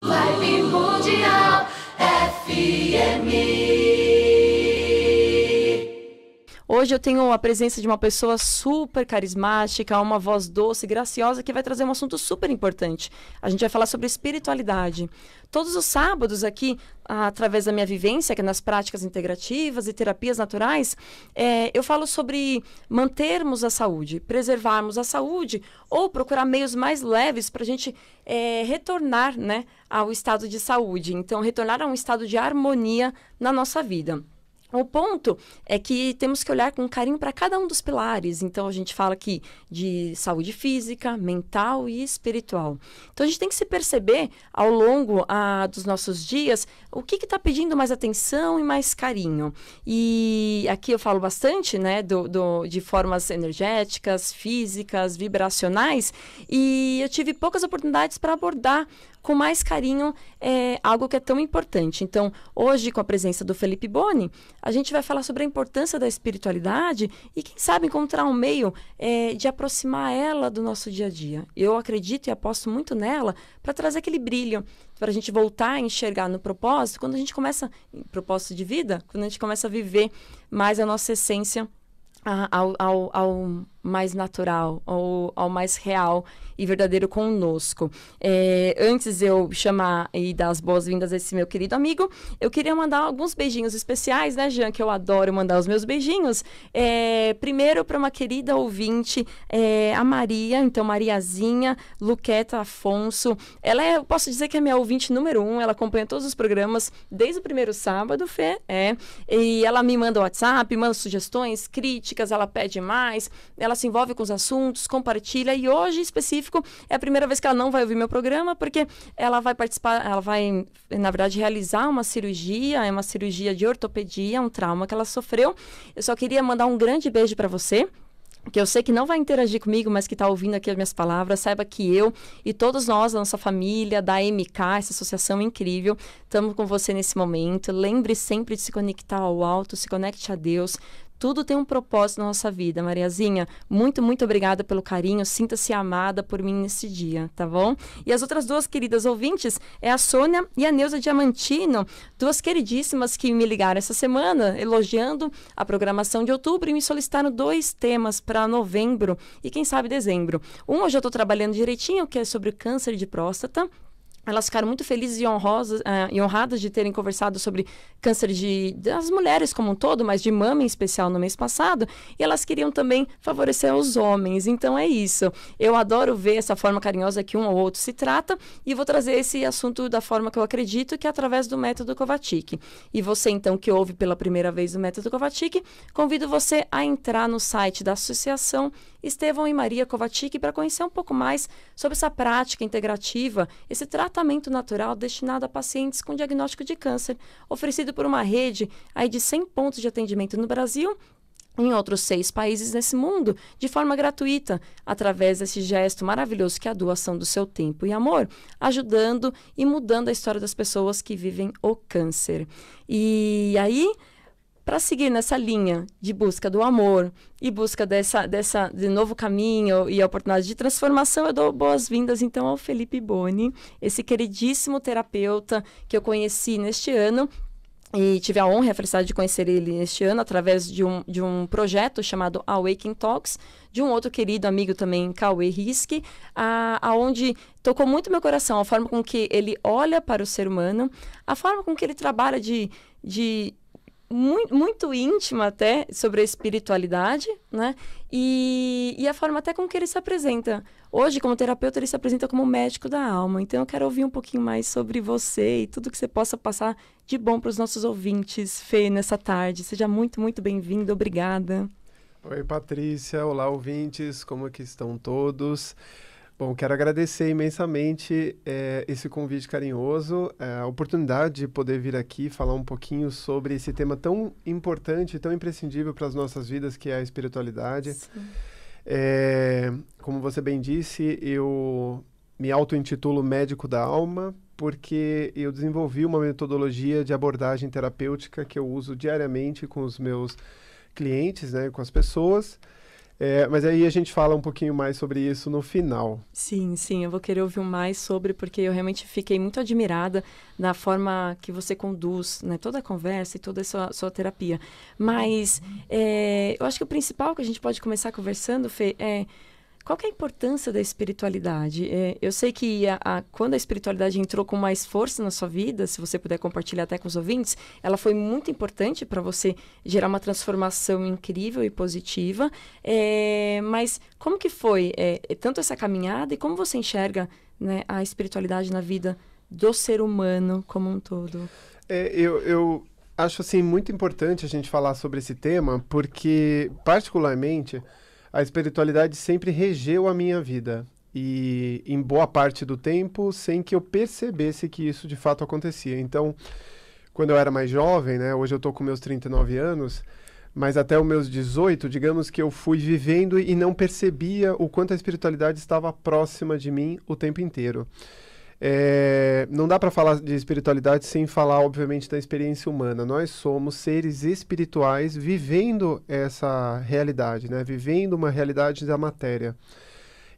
Vibe Mundial FM. Hoje eu tenho a presença de uma pessoa super carismática, uma voz doce, graciosa, que vai trazer um assunto super importante. A gente vai falar sobre espiritualidade. Todos os sábados aqui, através da minha vivência, que é nas práticas integrativas e terapias naturais, eu falo sobre mantermos a saúde, preservarmos a saúde ou procurar meios mais leves para a gente retornar, né, ao estado de saúde. Então, retornar a um estado de harmonia na nossa vida. O ponto é que temos que olhar com carinho para cada um dos pilares. Então, a gente fala aqui de saúde física, mental e espiritual. Então, a gente tem que se perceber ao longo dos nossos dias o que está pedindo mais atenção e mais carinho. E aqui eu falo bastante, né, de formas energéticas, físicas, vibracionais. E eu tive poucas oportunidades para abordar com mais carinho algo que é tão importante. Então, hoje, com a presença do Felipe Boni, a gente vai falar sobre a importância da espiritualidade e, quem sabe, encontrar um meio de aproximar ela do nosso dia a dia. Eu acredito e aposto muito nela para trazer aquele brilho, para a gente voltar a enxergar no propósito, quando a gente começa, propósito de vida, quando a gente começa a viver mais a nossa essência ao mais natural, ao mais real e verdadeiro conosco. Antes de eu chamar e dar as boas-vindas a esse meu querido amigo, eu queria mandar alguns beijinhos especiais, né, Jean, que eu adoro mandar os meus beijinhos. Primeiro para uma querida ouvinte, a Maria, então Mariazinha Luqueta Afonso. Ela eu posso dizer que é minha ouvinte número 1, ela acompanha todos os programas desde o primeiro sábado, Fê, e ela me manda WhatsApp, manda sugestões, críticas, ela pede mais, ela se envolve com os assuntos, compartilha, e hoje, em específico, é a primeira vez que ela não vai ouvir meu programa, porque ela vai participar, ela vai, na verdade, realizar uma cirurgia de ortopedia, um trauma que ela sofreu. Eu só queria mandar um grande beijo para você, que eu sei que não vai interagir comigo, mas que está ouvindo aqui as minhas palavras. Saiba que eu e todos nós, a nossa família, da MK, essa associação incrível, estamos com você nesse momento. Lembre sempre de se conectar ao alto, se conecte a Deus. Tudo tem um propósito na nossa vida, Mariazinha. Muito, muito obrigada pelo carinho. Sinta-se amada por mim nesse dia, tá bom? E as outras duas queridas ouvintes é a Sônia e a Neuza Diamantino, duas queridíssimas que me ligaram essa semana, elogiando a programação de outubro e me solicitaram 2 temas para novembro e quem sabe dezembro. Um eu já estou trabalhando direitinho, que é sobre câncer de próstata. Elas ficaram muito felizes e honradas de terem conversado sobre câncer das mulheres como um todo, mas de mama em especial no mês passado. E elas queriam também favorecer os homens. Então é isso. Eu adoro ver essa forma carinhosa que um ou outro se trata. E vou trazer esse assunto da forma que eu acredito, que é através do método Kovačić. E você, então, que ouve pela primeira vez o método Kovačić, convido você a entrar no site da Associação Estevão e Maria Kovačić para conhecer um pouco mais sobre essa prática integrativa, esse tratamento natural destinado a pacientes com diagnóstico de câncer, oferecido por uma rede aí de 100 pontos de atendimento no Brasil e em outros 6 países nesse mundo, de forma gratuita, através desse gesto maravilhoso que é a doação do seu tempo e amor, ajudando e mudando a história das pessoas que vivem o câncer. E aí, para seguir nessa linha de busca do amor e busca de novo caminho e a oportunidade de transformação, eu dou boas-vindas, então, ao Felipe Boni, esse queridíssimo terapeuta que eu conheci neste ano e tive a honra e a felicidade de conhecer ele neste ano através de um projeto chamado Awakening Talks, de um outro querido amigo também, Cauê Riske, aonde tocou muito meu coração a forma com que ele olha para o ser humano, a forma com que ele trabalha muito íntima até sobre a espiritualidade, né? E a forma até com que ele se apresenta. Hoje, como terapeuta, ele se apresenta como médico da alma. Então, eu quero ouvir um pouquinho mais sobre você e tudo que você possa passar de bom para os nossos ouvintes, Fê, nessa tarde. Seja muito, muito bem-vindo. Obrigada. Oi, Patrícia. Olá, ouvintes. Como é que estão todos? Bom, quero agradecer imensamente esse convite carinhoso, a oportunidade de poder vir aqui falar um pouquinho sobre esse tema tão importante, tão imprescindível para as nossas vidas, que é a espiritualidade. Como você bem disse, eu me auto-intitulo médico da alma, porque eu desenvolvi uma metodologia de abordagem terapêutica que eu uso diariamente com os meus clientes, né, com as pessoas. Mas aí a gente fala um pouquinho mais sobre isso no final. Sim, sim, eu vou querer ouvir mais sobre, porque eu realmente fiquei muito admirada da forma que você conduz, né, toda a conversa e toda a sua terapia. Mas eu acho que o principal que a gente pode começar conversando, Fê, é qual que é a importância da espiritualidade? Eu sei que quando a espiritualidade entrou com mais força na sua vida, se você puder compartilhar até com os ouvintes, ela foi muito importante para você gerar uma transformação incrível e positiva. Mas como que foi tanto essa caminhada e como você enxerga, né, a espiritualidade na vida do ser humano como um todo? Eu acho assim, muito importante a gente falar sobre esse tema, porque, particularmente, a espiritualidade sempre regeu a minha vida. E, em boa parte do tempo, sem que eu percebesse que isso de fato acontecia. Então, quando eu era mais jovem, né, hoje eu estou com meus 39 anos, mas até os meus 18, digamos que eu fui vivendo e não percebia o quanto a espiritualidade estava próxima de mim o tempo inteiro. Não dá para falar de espiritualidade sem falar, obviamente, da experiência humana. Nós somos seres espirituais vivendo essa realidade, né? Vivendo uma realidade da matéria,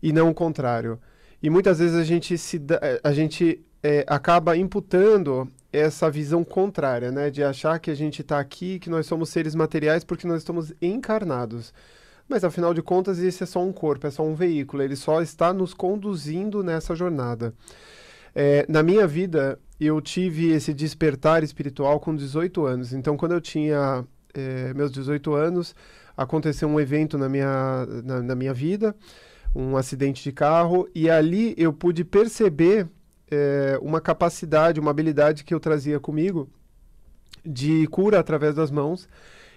e não o contrário. E muitas vezes a gente acaba imputando essa visão contrária, né? De achar que a gente está aqui, que nós somos seres materiais porque nós estamos encarnados. Mas, afinal de contas, esse é só um corpo, é só um veículo. Ele só está nos conduzindo nessa jornada. Na minha vida, eu tive esse despertar espiritual com 18 anos. Então, quando eu tinha meus 18 anos, aconteceu um evento na minha vida, um acidente de carro, e ali eu pude perceber uma capacidade, uma habilidade que eu trazia comigo de cura através das mãos,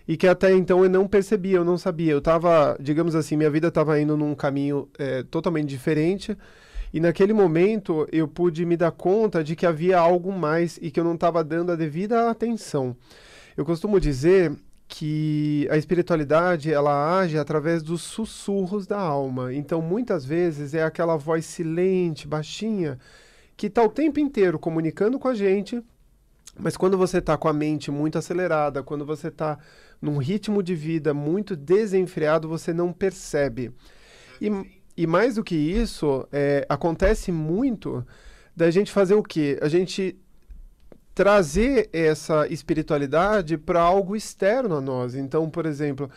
e que até então eu não percebia, eu não sabia. Eu estava, digamos assim, minha vida estava indo num caminho totalmente diferente. E naquele momento eu pude me dar conta de que havia algo mais e que eu não estava dando a devida atenção. Eu costumo dizer que a espiritualidade, ela age através dos sussurros da alma. Então, muitas vezes é aquela voz silente, baixinha, que está o tempo inteiro comunicando com a gente, mas quando você está com a mente muito acelerada, quando você está num ritmo de vida muito desenfreado, você não percebe. E mais do que isso, acontece muito da gente fazer o quê? A gente trazer essa espiritualidade para algo externo a nós. Então, por exemplo,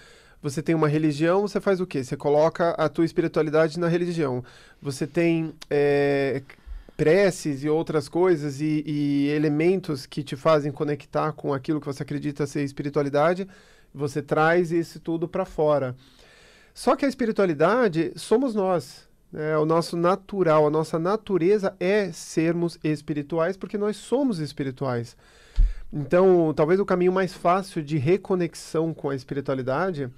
você tem uma religião, você faz o quê? Você coloca a tua espiritualidade na religião. Você tem preces e outras coisas e elementos que te fazem conectar com aquilo que você acredita ser espiritualidade, você traz isso tudo para fora. Só que a espiritualidade somos nós, né? O nosso natural, a nossa natureza é sermos espirituais, porque nós somos espirituais. Então, talvez o caminho mais fácil de reconexão com a espiritualidade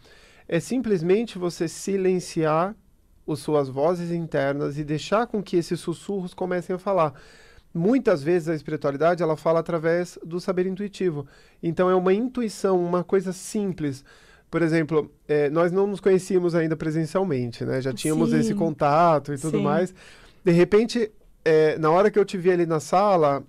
é simplesmente você silenciar as suas vozes internas e deixar com que esses sussurros comecem a falar. Muitas vezes a espiritualidade, ela fala através do saber intuitivo. Então, é uma intuição, uma coisa simples. Por exemplo, nós não nos conhecíamos ainda presencialmente, né? Já tínhamos esse contato e tudo mais. De repente, na hora que eu te vi ali na sala,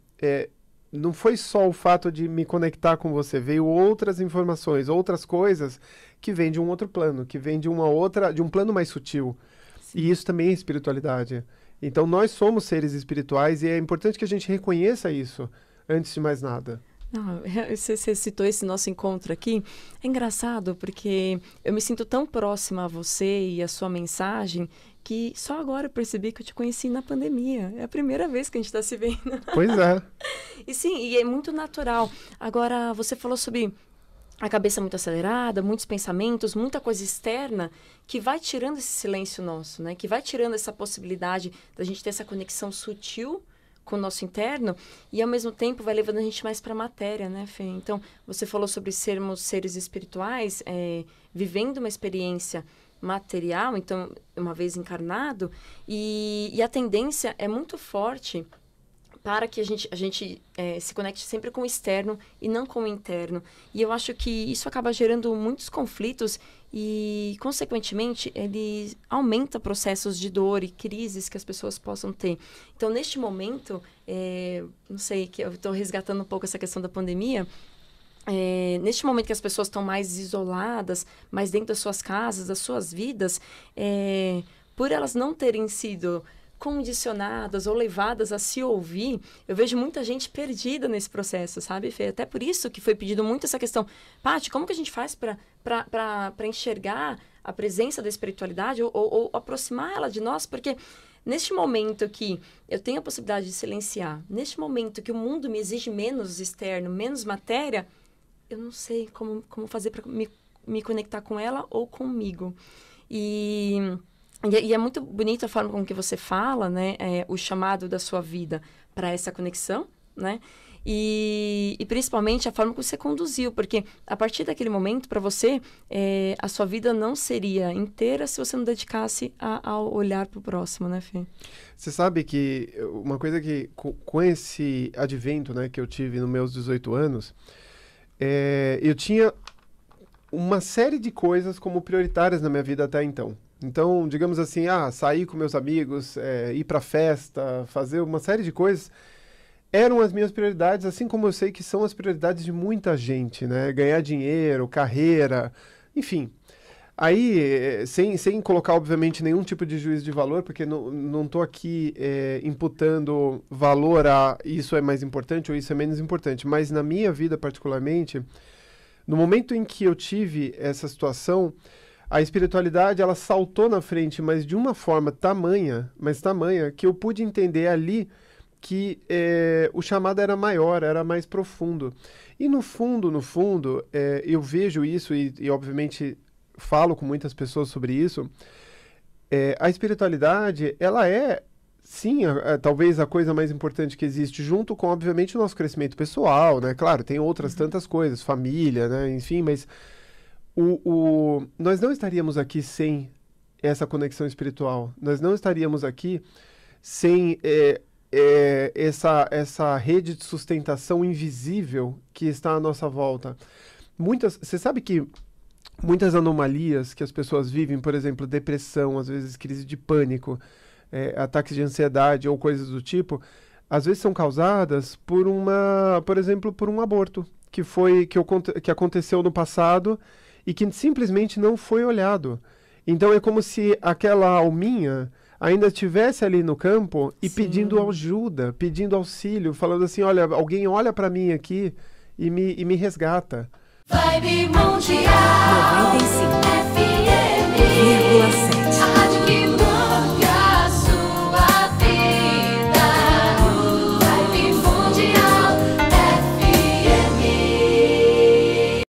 não foi só o fato de me conectar com você, veio outras informações, outras coisas que vêm de um outro plano, que vêm de um plano mais sutil. Sim. E isso também é espiritualidade. Então, nós somos seres espirituais e é importante que a gente reconheça isso antes de mais nada. Não, você citou esse nosso encontro aqui. É engraçado porque eu me sinto tão próxima a você e a sua mensagem que só agora eu percebi que eu te conheci na pandemia. É a primeira vez que a gente está se vendo. Pois é. E sim, e é muito natural. Agora, você falou sobre a cabeça muito acelerada, muitos pensamentos, muita coisa externa que vai tirando esse silêncio nosso, né? Que vai tirando essa possibilidade da gente ter essa conexão sutil com o nosso interno e, ao mesmo tempo, vai levando a gente mais para a matéria, né, Fê? Então, você falou sobre sermos seres espirituais, vivendo uma experiência material, então, uma vez encarnado, e a tendência é muito forte para que a gente se conecte sempre com o externo e não com o interno. E eu acho que isso acaba gerando muitos conflitos e, consequentemente, ele aumenta processos de dor e crises que as pessoas possam ter. Então, neste momento, não sei, que eu estou resgatando um pouco essa questão da pandemia, neste momento que as pessoas estão mais isoladas, mais dentro das suas casas, das suas vidas, por elas não terem sido condicionadas ou levadas a se ouvir, eu vejo muita gente perdida nesse processo, sabe, Fê? Até por isso que foi pedido muito essa questão. Paty, como que a gente faz para enxergar a presença da espiritualidade ou aproximar ela de nós? Porque neste momento que eu tenho a possibilidade de silenciar, neste momento que o mundo me exige menos externo, menos matéria, eu não sei como fazer para me conectar com ela ou comigo. E é muito bonita a forma como que você fala, né? O chamado da sua vida para essa conexão, né? E principalmente a forma como você conduziu, porque a partir daquele momento, para você, a sua vida não seria inteira se você não dedicasse ao olhar para o próximo, né, Fê? Você sabe que uma coisa que, com esse advento, né, que eu tive nos meus 18 anos, eu tinha uma série de coisas como prioritárias na minha vida até então. Então, digamos assim, sair com meus amigos, ir pra festa, fazer uma série de coisas, eram as minhas prioridades, assim como eu sei que são as prioridades de muita gente, né? Ganhar dinheiro, carreira, enfim. Aí, sem colocar, obviamente, nenhum tipo de juízo de valor, porque não estou aqui imputando valor a isso é mais importante ou isso é menos importante, mas na minha vida particularmente, no momento em que eu tive essa situação, a espiritualidade, ela saltou na frente, mas de uma forma tamanha, que eu pude entender ali que o chamado era maior, era mais profundo. E no fundo, eu vejo isso e obviamente falo com muitas pessoas sobre isso. A espiritualidade, ela é, sim, talvez a coisa mais importante que existe, junto com, obviamente, o nosso crescimento pessoal, né? Claro, tem outras tantas coisas, família, né? Enfim, mas nós não estaríamos aqui sem essa conexão espiritual. Nós não estaríamos aqui sem essa rede de sustentação invisível que está à nossa volta. Você sabe que muitas anomalias que as pessoas vivem, por exemplo, depressão, às vezes crise de pânico, ataques de ansiedade ou coisas do tipo, às vezes são causadas por exemplo, por um aborto que aconteceu no passado e que simplesmente não foi olhado. Então é como se aquela alminha ainda estivesse ali no campo e pedindo ajuda, pedindo auxílio, falando assim, olha, alguém olha para mim aqui e me resgata. Vibe Mundial 95.